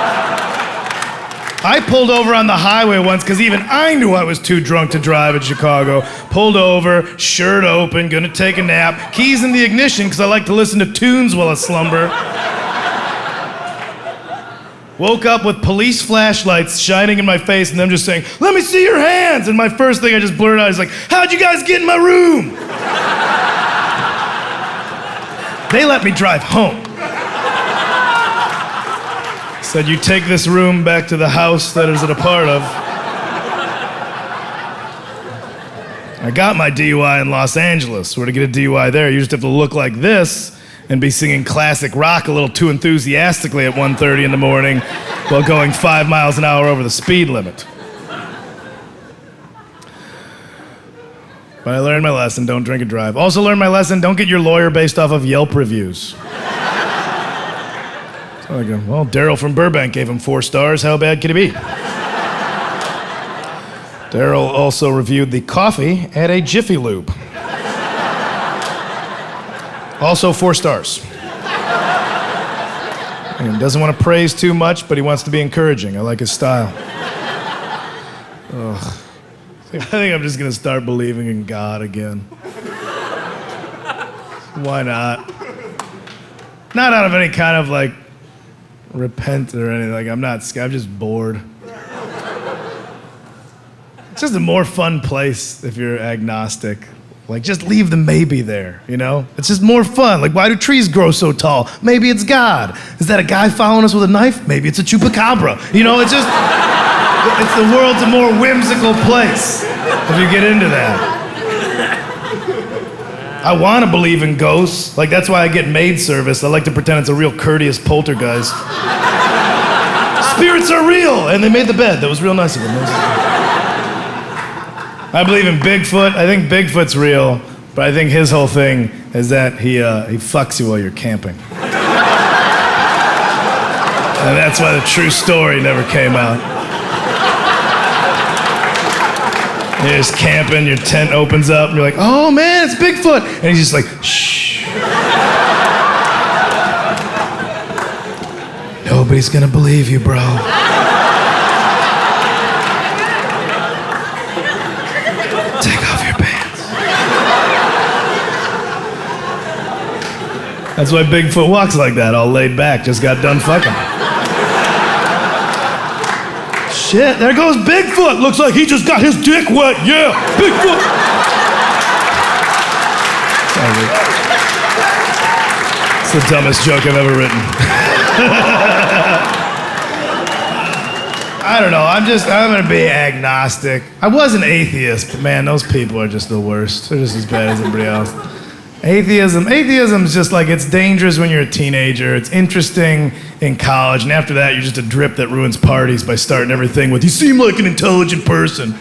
I pulled over on the highway once because even I knew I was too drunk to drive in Chicago. Pulled over, shirt open, gonna take a nap, keys in the ignition because I like to listen to tunes while I slumber. Woke up with police flashlights shining in my face and them just saying, let me see your hands! And my first thing I just blurted out is like, how'd you guys get in my room? They let me drive home. Said, you take this room back to the house that is it a part of. I got my DUI in Los Angeles. Where to get a DUI there, you just have to look like this and be singing classic rock a little too enthusiastically at 1:30 in the morning while going 5 miles an hour over the speed limit. But I learned my lesson, don't drink and drive. Also learned my lesson, don't get your lawyer based off of Yelp reviews. So I go, well, Daryl from Burbank gave him 4 stars, how bad could it be? Daryl also reviewed the coffee at a Jiffy Lube. Also 4 stars. He doesn't want to praise too much, but he wants to be encouraging. I like his style. Ugh. I think I'm just going to start believing in God again. Why not? Not out of any kind of like repent or anything. Like I'm just bored. It's just a more fun place if you're agnostic. Like, just leave the maybe there, you know? It's just more fun. Like, why do trees grow so tall? Maybe it's God. Is that a guy following us with a knife? Maybe it's a chupacabra. You know, it's just, it's the world's a more whimsical place if you get into that. I want to believe in ghosts. Like, that's why I get maid service. I like to pretend it's a real courteous poltergeist. Spirits are real! And they made the bed. That was real nice of them. I believe in Bigfoot. I think Bigfoot's real, but I think his whole thing is that he fucks you while you're camping. And that's why the true story never came out. You're just camping, your tent opens up, and you're like, oh man, it's Bigfoot! And he's just like, shh. Nobody's gonna believe you, bro. Take off your pants. That's why Bigfoot walks like that, all laid back, just got done fucking. Shit, there goes Bigfoot. Looks like he just got his dick wet. Yeah, Bigfoot. It's the dumbest joke I've ever written. I don't know, I'm gonna be agnostic. I was an atheist, but man, those people are just the worst. They're just as bad as everybody else. Atheism is just like, it's dangerous when you're a teenager. It's interesting in college, and after that, you're just a drip that ruins parties by starting everything with, you seem like an intelligent person.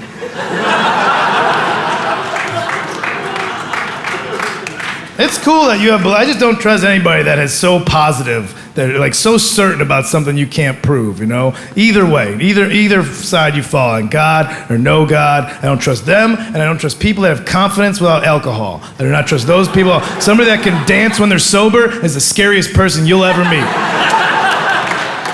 It's cool that you have, I just don't trust anybody that is so positive, that are like so certain about something you can't prove, you know? Either way, either side you fall on, God or no God. I don't trust them, and I don't trust people that have confidence without alcohol. I do not trust those people. Somebody that can dance when they're sober is the scariest person you'll ever meet.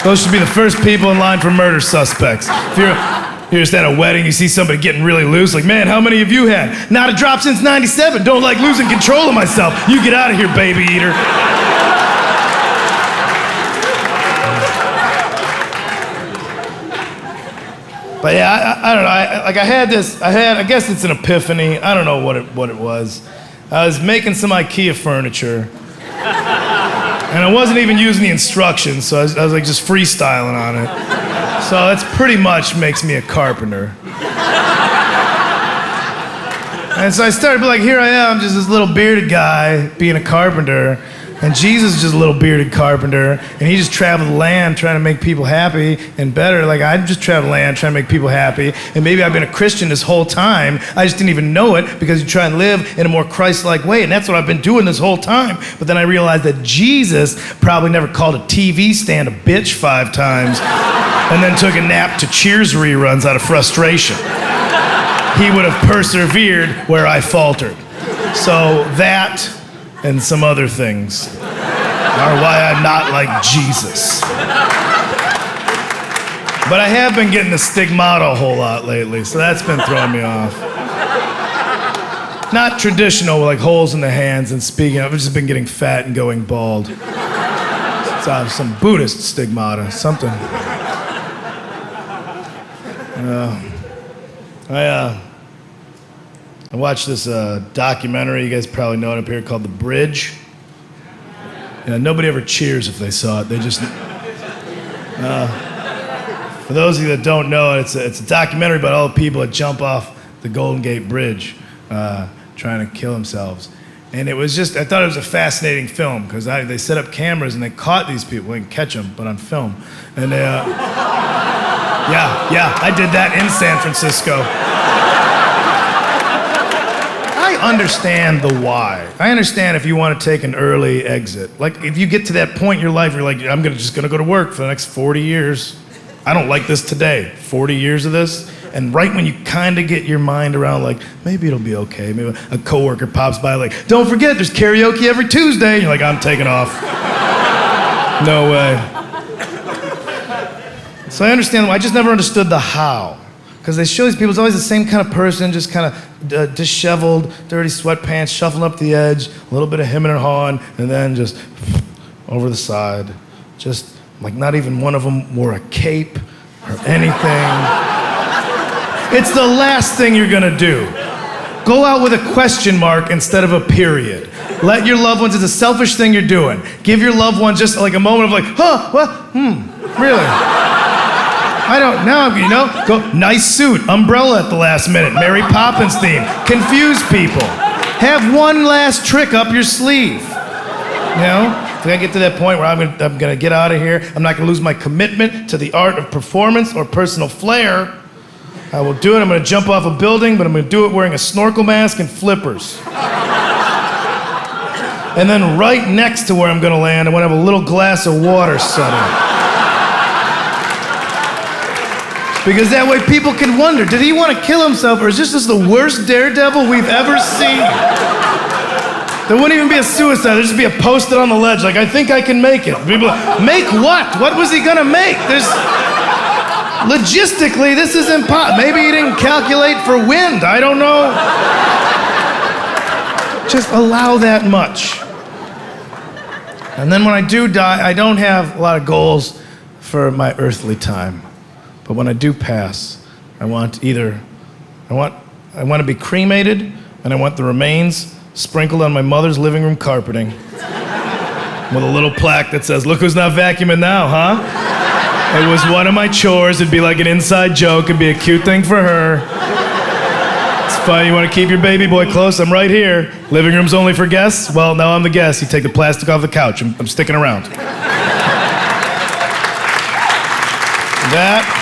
Those should be the first people in line for murder suspects. If you're just at a wedding, you see somebody getting really loose, like, man, how many have you had? Not a drop since 97. Don't like losing control of myself. You get out of here, baby eater. But yeah, I don't know. I guess it's an epiphany. I don't know what it was. I was making some IKEA furniture, and I wasn't even using the instructions, so I was like just freestyling on it. So that's pretty much makes me a carpenter. And so I started, like, here I am, just this little bearded guy being a carpenter, and Jesus is just a little bearded carpenter, and he just traveled the land trying to make people happy and better. Like, I just traveled the land trying to make people happy, and maybe I've been a Christian this whole time. I just didn't even know it, because you try and live in a more Christ-like way, and that's what I've been doing this whole time. But then I realized that Jesus probably never called a TV stand a bitch 5 times, and then took a nap to Cheers reruns out of frustration. He would have persevered where I faltered. So that and some other things are why I'm not like Jesus. But I have been getting the stigmata a whole lot lately, so that's been throwing me off. Not traditional with like holes in the hands and speaking. I've just been getting fat and going bald. So some Buddhist stigmata, something. I watched this documentary, you guys probably know it up here, called The Bridge. You know, nobody ever cheers if they saw it. They just... for those of you that don't know, it's a documentary about all the people that jump off the Golden Gate Bridge trying to kill themselves. And it was just, I thought it was a fascinating film, because they set up cameras and they caught these people. They didn't catch them, but on film. And they... Yeah, I did that in San Francisco. I understand the why. I understand if you want to take an early exit. Like, if you get to that point in your life, you're like, I'm just gonna go to work for the next 40 years. I don't like this today. 40 years of this. And right when you kind of get your mind around, like, maybe it'll be okay. Maybe a coworker pops by, like, don't forget, there's karaoke every Tuesday. And you're like, I'm taking off. No way. So I understand why. I just never understood the how. Because they show these people, it's always the same kind of person, just kind of disheveled, dirty sweatpants, shuffling up the edge, a little bit of hemming and hawing, and then just over the side. Just like not even one of them wore a cape or anything. It's the last thing you're gonna do. Go out with a question mark instead of a period. Let your loved ones, it's a selfish thing you're doing. Give your loved ones just like a moment of like, huh, what, really? I don't know, you know? Go, nice suit, umbrella at the last minute, Mary Poppins theme. Confuse people. Have one last trick up your sleeve. You know? If I get to that point where I'm gonna get out of here, I'm not gonna lose my commitment to the art of performance or personal flair. I will do it. I'm gonna jump off a building, but I'm gonna do it wearing a snorkel mask and flippers. And then right next to where I'm gonna land, I wanna have a little glass of water set up. Because that way people can wonder, did he want to kill himself, or is this just the worst daredevil we've ever seen? There wouldn't even be a suicide, there'd just be a post-it on the ledge, like, I think I can make it. People like, make what? What was he gonna make? Logistically, this is impossible. Maybe he didn't calculate for wind, I don't know. Just allow that much. And then when I do die, I don't have a lot of goals for my earthly time. But when I do pass, I want to be cremated, and I want the remains sprinkled on my mother's living room carpeting with a little plaque that says, "Look who's not vacuuming now, huh?" It was one of my chores. It'd be like an inside joke. It'd be a cute thing for her. It's fine. You want to keep your baby boy close? I'm right here. Living room's only for guests? Well, now I'm the guest. You take the plastic off the couch. I'm sticking around. That.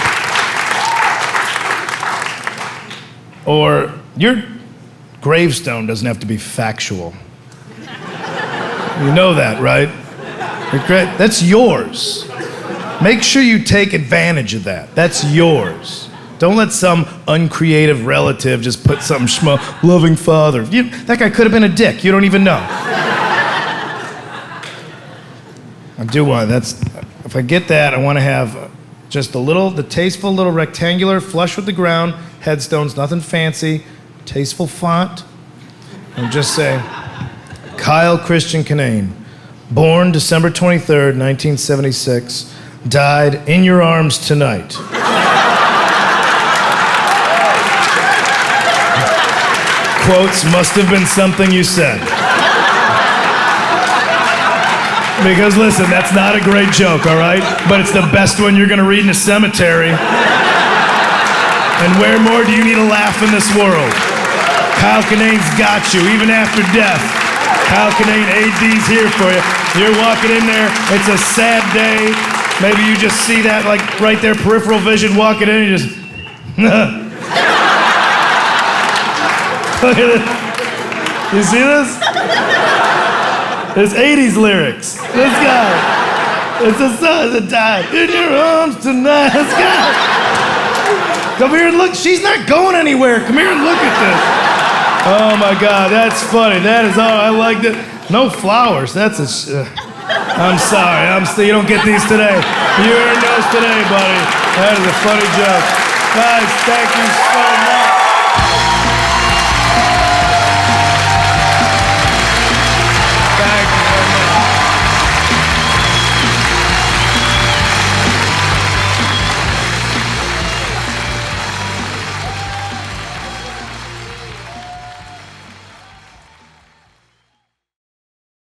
Or your gravestone doesn't have to be factual. You know that, right? That's yours. Make sure you take advantage of that. That's yours. Don't let some uncreative relative just put something loving father. That guy could have been a dick. You don't even know. I do want, if I get that, I want to have just the tasteful little rectangular, flush with the ground, headstones, nothing fancy, tasteful font. And just say, Kyle Christian Kinane, born December 23rd, 1976, died in your arms tonight. Quotes must have been something you said. Because listen, that's not a great joke, all right? But it's the best one you're gonna read in a cemetery. And where more do you need a laugh in this world? Kyle Kinane's got you, even after death. Kyle Kinane, AD's here for you. You're walking in there, it's a sad day. Maybe you just see that, like, right there, peripheral vision, walking in, and you just, Look at this. You see this? It's 80s lyrics. This guy. It's a son that died in your arms tonight. This guy. Come here and look. She's not going anywhere. Come here and look at this. Oh my God, that's funny. That is all. I liked it. No flowers. That's a. I'm sorry. You don't get these today. You earned those today, buddy. That is a funny joke. Guys, thank you so much.